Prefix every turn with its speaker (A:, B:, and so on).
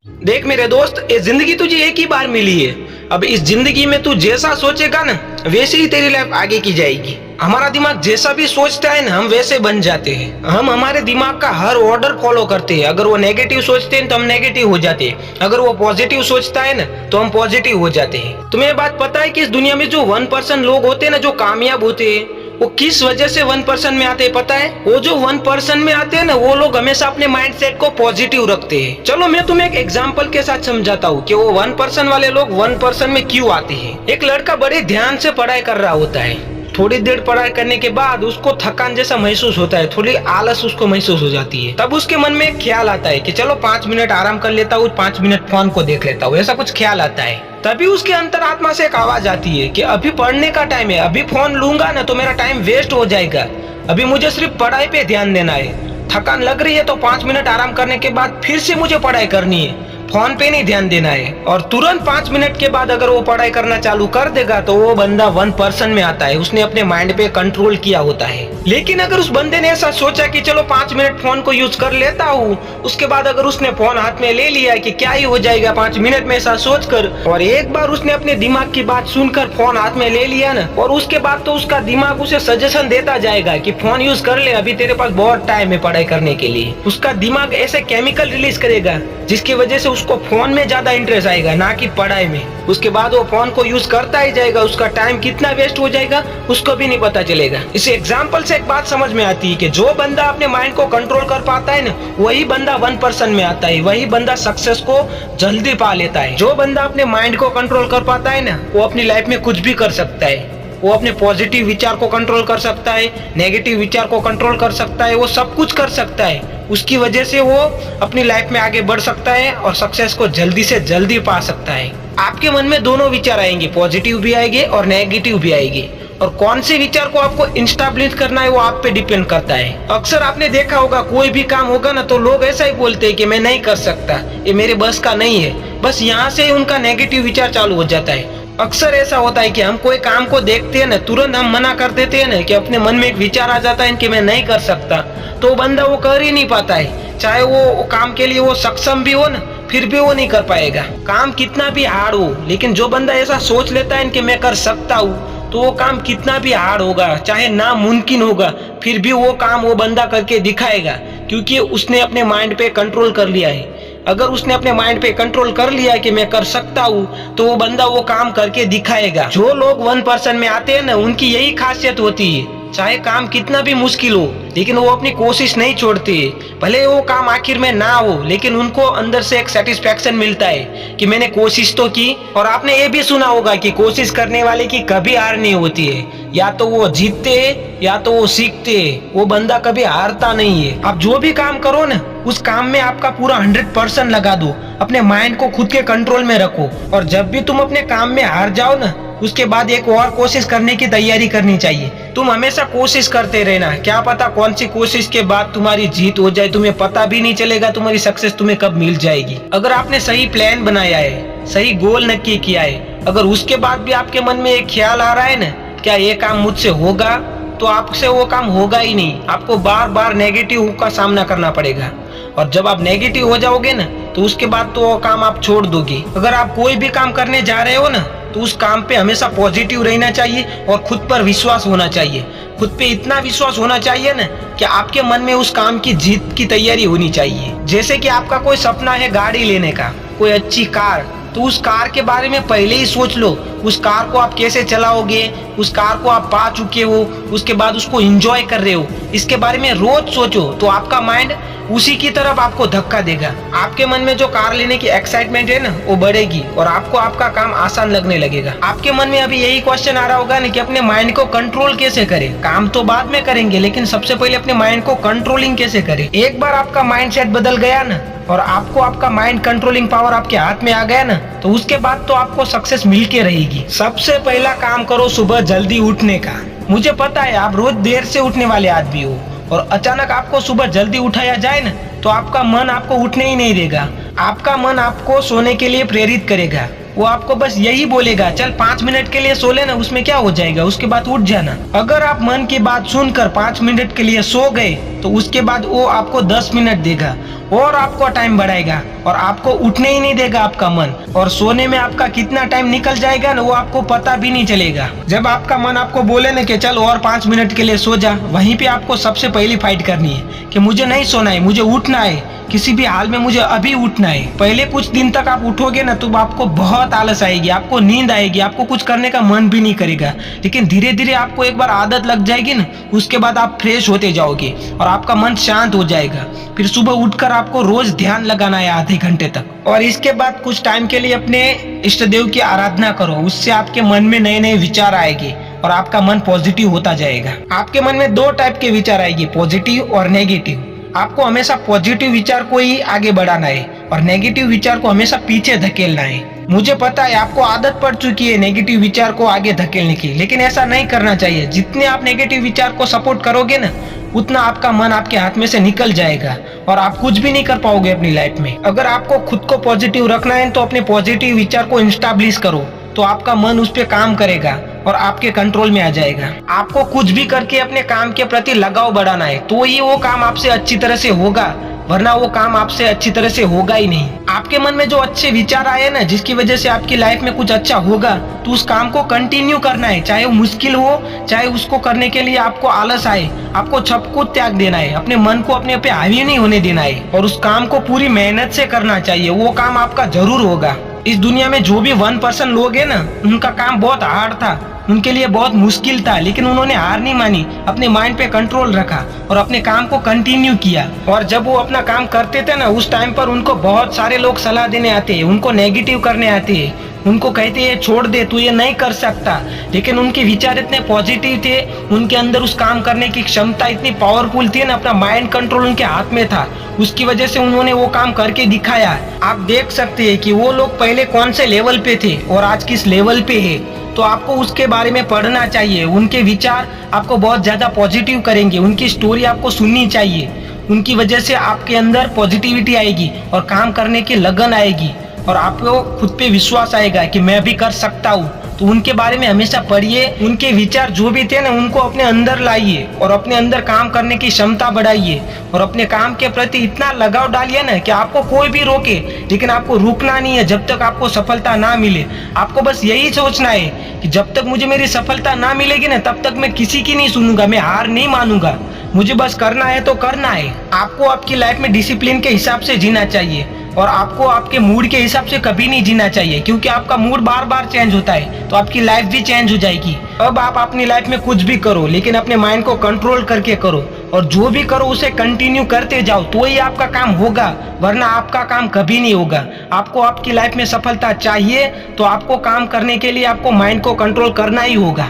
A: देख मेरे दोस्त, ये जिंदगी तुझे एक ही बार मिली है। अब इस जिंदगी में तू जैसा सोचेगा ना, वैसे ही तेरी लाइफ आगे की जाएगी। हमारा दिमाग जैसा भी सोचता है ना, हम वैसे बन जाते हैं। हम हमारे दिमाग का हर ऑर्डर फॉलो करते हैं। अगर वो नेगेटिव सोचते हैं तो हम नेगेटिव हो जाते हैं, अगर वो पॉजिटिव सोचता है ना तो हम पॉजिटिव हो जाते हैं। तुम्हें बात पता है कि इस दुनिया में जो 1% लोग होते हैं ना, जो कामयाब होते हैं, वो किस वजह से 1% में आते हैं पता है? वो जो 1% में आते हैं ना, वो लोग हमेशा अपने माइंडसेट को पॉजिटिव रखते हैं। चलो मैं तुम्हें एक एग्जांपल के साथ समझाता हूँ कि वो 1% वाले लोग 1% में क्यों आते हैं। एक लड़का बड़े ध्यान से पढ़ाई कर रहा होता है। थोड़ी देर पढ़ाई करने के बाद उसको थकान जैसा महसूस होता है, थोड़ी आलस उसको महसूस हो जाती है। तब उसके मन में एक ख्याल आता है कि चलो 5 मिनट आराम कर लेता हूँ, 5 मिनट फोन को देख लेता हूँ, ऐसा कुछ ख्याल आता है। तभी उसके अंतरात्मा से एक आवाज आती है कि अभी पढ़ने का टाइम है, अभी फोन लूंगा ना तो मेरा टाइम वेस्ट हो जाएगा, अभी मुझे सिर्फ पढ़ाई पे ध्यान देना है। थकान लग रही है तो 5 मिनट आराम करने के बाद फिर से मुझे पढ़ाई करनी है, फोन पे नहीं ध्यान देना है। और तुरंत 5 मिनट के बाद अगर वो पढ़ाई करना चालू कर देगा तो वो बंदा 1% में आता है। उसने अपने माइंड पे कंट्रोल किया होता है। लेकिन अगर उस बंदे ने ऐसा सोचा कि चलो 5 मिनट फोन को यूज कर लेता हूँ, उसके बाद अगर उसने फोन हाथ में ले लिया कि क्या ही हो जाएगा 5 मिनट में, ऐसा सोचकर, और एक बार उसने अपने दिमाग की बात सुनकर फोन हाथ में ले लिया ना, और उसके बाद तो उसका दिमाग उसे सजेशन देता जाएगा कि फोन यूज कर ले, अभी तेरे पास बहुत टाइम है पढ़ाई करने के लिए। उसका दिमाग ऐसे केमिकल रिलीज करेगा जिसकी वजह से उसको फोन में ज्यादा इंटरेस्ट आएगा, ना कि पढ़ाई में। उसके बाद वो फोन को यूज करता ही जाएगा, उसका टाइम कितना वेस्ट हो जाएगा उसको भी नहीं पता चलेगा। इस एग्जाम्पल से एक बात समझ में आती है कि जो बंदा अपने माइंड को कंट्रोल कर पाता है ना, वही बंदा 1% में आता है, वही बंदा सक्सेस को जल्दी पा लेता है। जो बंदा अपने माइंड को कंट्रोल कर पाता है ना, वो अपनी लाइफ में कुछ भी कर सकता है। वो अपने पॉजिटिव विचार को कंट्रोल कर सकता है, नेगेटिव विचार को कंट्रोल कर सकता है, वो सब कुछ कर सकता है। उसकी वजह से वो अपनी लाइफ में आगे बढ़ सकता है और सक्सेस को जल्दी से जल्दी पा सकता है। आपके मन में दोनों विचार आएंगे, पॉजिटिव भी आएंगे और नेगेटिव भी आएंगे। और कौन से विचार को आपको इंस्टैब्लिश करना है वो आप पे डिपेंड करता है। अक्सर आपने देखा होगा, कोई भी काम होगा ना तो लोग ऐसा ही बोलते हैं कि मैं नहीं कर सकता, ये मेरे बस का नहीं है। बस यहाँ से ही उनका नेगेटिव विचार चालू हो जाता है। अक्सर ऐसा होता है कि हम कोई काम को देखते हैं ना, तुरंत हम मना कर देते हैं ना, कि अपने मन में एक विचार आ जाता है कि मैं नहीं कर सकता, तो बंदा वो कर ही नहीं पाता है। चाहे वो काम के लिए वो सक्षम भी हो ना, फिर भी वो नहीं कर पाएगा। काम कितना भी हार्ड हो, लेकिन जो बंदा ऐसा सोच लेता है कि मैं कर सकता हूँ, तो वो काम कितना भी हार्ड होगा, चाहे नामुमकिन होगा, फिर भी वो काम वो बंदा करके दिखाएगा, क्योंकि उसने अपने माइंड पे कंट्रोल कर लिया है। अगर उसने अपने माइंड पे कंट्रोल कर लिया कि मैं कर सकता हूँ, तो वो बंदा वो काम करके दिखाएगा। जो लोग 1% में आते हैं ना, उनकी यही खासियत होती है, चाहे काम कितना भी मुश्किल हो, लेकिन वो अपनी कोशिश नहीं छोड़ते। भले वो काम आखिर में ना हो, लेकिन उनको अंदर से एक सेटिस्फेक्शन मिलता है कि मैंने कोशिश तो की। और आपने ये भी सुना होगा कि कोशिश करने वाले की कभी हार नहीं होती है, या तो वो जीतते हैं या तो वो सीखते हैं, वो बंदा कभी हारता नहीं है। आप जो भी काम करो ना, उस काम में आपका पूरा 100% लगा दो, अपने माइंड को खुद के कंट्रोल में रखो। और जब भी तुम अपने काम में हार जाओ ना, उसके बाद एक और कोशिश करने की तैयारी करनी चाहिए। तुम हमेशा कोशिश करते रहना, क्या पता कौन सी कोशिश के बाद तुम्हारी जीत हो जाए, तुम्हें पता भी नहीं चलेगा तुम्हारी सक्सेस तुम्हें कब मिल जाएगी। अगर आपने सही प्लान बनाया है, सही गोल नक्की किया है, अगर उसके बाद भी आपके मन में एक ख्याल आ रहा है ना, क्या ये काम मुझसे होगा, तो आपसे वो काम होगा ही नहीं। आपको बार बार नेगेटिव का सामना करना पड़ेगा। और जब आप नेगेटिव हो जाओगे ना, तो उसके बाद तो वो काम आप छोड़ दोगे। अगर आप कोई भी काम करने जा रहे हो ना, तो उस काम पे हमेशा पॉजिटिव रहना चाहिए और खुद पर विश्वास होना चाहिए। खुद पे इतना विश्वास होना चाहिए ना कि आपके मन में उस काम की जीत की तैयारी होनी चाहिए। जैसे कि आपका कोई सपना है गाड़ी लेने का, कोई अच्छी कार, तो उस कार के बारे में पहले ही सोच लो। उस कार को आप कैसे चलाओगे, उस कार को आप पा चुके हो, उसके बाद उसको एंजॉय कर रहे हो, इसके बारे में रोज सोचो, तो आपका माइंड उसी की तरफ आपको धक्का देगा। आपके मन में जो कार लेने की एक्साइटमेंट है ना, वो बढ़ेगी और आपको आपका काम आसान लगने लगेगा। आपके मन में अभी यही क्वेश्चन आ रहा होगा ना कि अपने माइंड को कंट्रोल कैसे करें। काम तो बाद में करेंगे, लेकिन सबसे पहले अपने माइंड को कंट्रोलिंग कैसे करें। एक बार आपका माइंड सेट बदल गया ना, और आपको आपका माइंड कंट्रोलिंग पावर आपके हाथ में आ गया ना, तो उसके बाद तो आपको सक्सेस मिल के रहेगी। सबसे पहला काम करो सुबह जल्दी उठने का। मुझे पता है आप रोज देर से उठने वाले आदमी हो, और अचानक आपको सुबह जल्दी उठाया जाए ना, तो आपका मन आपको उठने ही नहीं देगा। आपका मन आपको सोने के लिए प्रेरित करेगा। वो आपको बस यही बोलेगा, चल 5 मिनट के लिए सो लेना, उसमें क्या हो जाएगा, उसके बाद उठ जाना। अगर आप मन की बात सुनकर 5 मिनट के लिए सो गए, तो उसके बाद वो आपको 10 मिनट देगा और आपको टाइम बढ़ाएगा और आपको उठने ही नहीं देगा आपका मन, और सोने में आपका कितना टाइम निकल जाएगा ना वो आपको पता भी नहीं चलेगा। जब आपका मन आपको बोले ना कि चल और 5 मिनट के लिए सो जा, वहीं पे आपको सबसे पहली फाइट करनी है कि मुझे नहीं सोना है, मुझे उठना है, किसी भी हाल में मुझे अभी उठना है। पहले कुछ दिन तक आप उठोगे ना तो आपको बहुत आलस आएगी, आपको नींद आएगी, आपको कुछ करने का मन भी नहीं करेगा। लेकिन धीरे धीरे आपको एक बार आदत लग जाएगी ना, उसके बाद आप फ्रेश होते जाओगे और आपका मन शांत हो जाएगा। फिर सुबह उठकर आपको रोज ध्यान लगाना है आधे घंटे तक, और इसके बाद कुछ टाइम के लिए अपने इष्ट देव की आराधना करो। उससे आपके मन में नए नए विचार आएंगे और आपका मन पॉजिटिव होता जाएगा। आपके मन में 2 टाइप के विचार आएंगे, पॉजिटिव और नेगेटिव। आपको हमेशा पॉजिटिव विचार को ही आगे बढ़ाना है और नेगेटिव विचार को हमेशा पीछे धकेलना है। मुझे पता है आपको आदत पड़ चुकी है नेगेटिव विचार को आगे धकेलने की, लेकिन ऐसा नहीं करना चाहिए। जितने आप नेगेटिव विचार को सपोर्ट करोगे ना, उतना आपका मन आपके हाथ में से निकल जाएगा और आप कुछ भी नहीं कर पाओगे अपनी लाइफ में। अगर आपको खुद को पॉजिटिव रखना है तो अपने पॉजिटिव विचार को इंस्टैब्लिश करो, तो आपका मन उस पर काम करेगा और आपके कंट्रोल में आ जाएगा। आपको कुछ भी करके अपने काम के प्रति लगाव बढ़ाना है, तो ही वो काम आपसे अच्छी तरह से होगा, वरना वो काम आपसे अच्छी तरह से होगा ही नहीं। आपके मन में जो अच्छे विचार आए ना, जिसकी वजह से आपकी लाइफ में कुछ अच्छा होगा, तो उस काम को कंटिन्यू करना है, चाहे वो मुश्किल हो, चाहे उसको करने के लिए आपको आलस आए। आपको सब कुछ त्याग देना है, अपने मन को अपने पे हावी नहीं होने देना है और उस काम को पूरी मेहनत से करना चाहिए। वो काम आपका जरूर होगा। इस दुनिया में जो भी 1% लोग हैं ना, उनका काम बहुत हार्ड था, उनके लिए बहुत मुश्किल था, लेकिन उन्होंने हार नहीं मानी, अपने माइंड पे कंट्रोल रखा और अपने काम को कंटिन्यू किया। और जब वो अपना काम करते थे ना, उस टाइम पर उनको बहुत सारे लोग सलाह देने आते हैं, उनको नेगेटिव करने आते हैं, उनको कहते हैं छोड़ दे, तू ये नहीं कर सकता। लेकिन उनके विचार इतने पॉजिटिव थे, उनके अंदर उस काम करने की क्षमता इतनी पावरफुल थी ना, अपना माइंड कंट्रोल उनके हाथ में था, उसकी वजह से उन्होंने वो काम करके दिखाया। आप देख सकते हैं कि वो लोग पहले कौन से लेवल पे थे और आज किस लेवल पे है। तो आपको उसके बारे में पढ़ना चाहिए, उनके विचार आपको बहुत ज्यादा पॉजिटिव करेंगे, उनकी स्टोरी आपको सुननी चाहिए। उनकी वजह से आपके अंदर पॉजिटिविटी आएगी और काम करने की लगन आएगी और आपको खुद पे विश्वास आएगा कि मैं भी कर सकता हूँ। तो उनके बारे में हमेशा पढ़िए, उनके विचार जो भी थे ना, उनको अपने अंदर लाइए और अपने अंदर काम करने की क्षमता बढ़ाइए और अपने काम के प्रति इतना लगाव डालिए ना कि आपको कोई भी रोके, लेकिन आपको रुकना नहीं है जब तक आपको सफलता ना मिले। आपको बस यही सोचना है कि जब तक मुझे मेरी सफलता ना मिलेगी ना, तब तक मैं किसी की नहीं सुनूंगा, मैं हार नहीं मानूंगा, मुझे बस करना है तो करना है। आपको आपकी लाइफ में डिसिप्लिन के हिसाब से जीना चाहिए और आपको आपके मूड के हिसाब से कभी नहीं जीना चाहिए, क्योंकि आपका मूड बार बार चेंज होता है तो आपकी लाइफ भी चेंज हो जाएगी। अब आप अपनी लाइफ में कुछ भी करो, लेकिन अपने माइंड को कंट्रोल करके करो और जो भी करो उसे कंटिन्यू करते जाओ, तो ही आपका काम होगा, वरना आपका काम कभी नहीं होगा। आपको आपकी लाइफ में सफलता चाहिए तो आपको काम करने के लिए आपको माइंड को कंट्रोल करना ही होगा।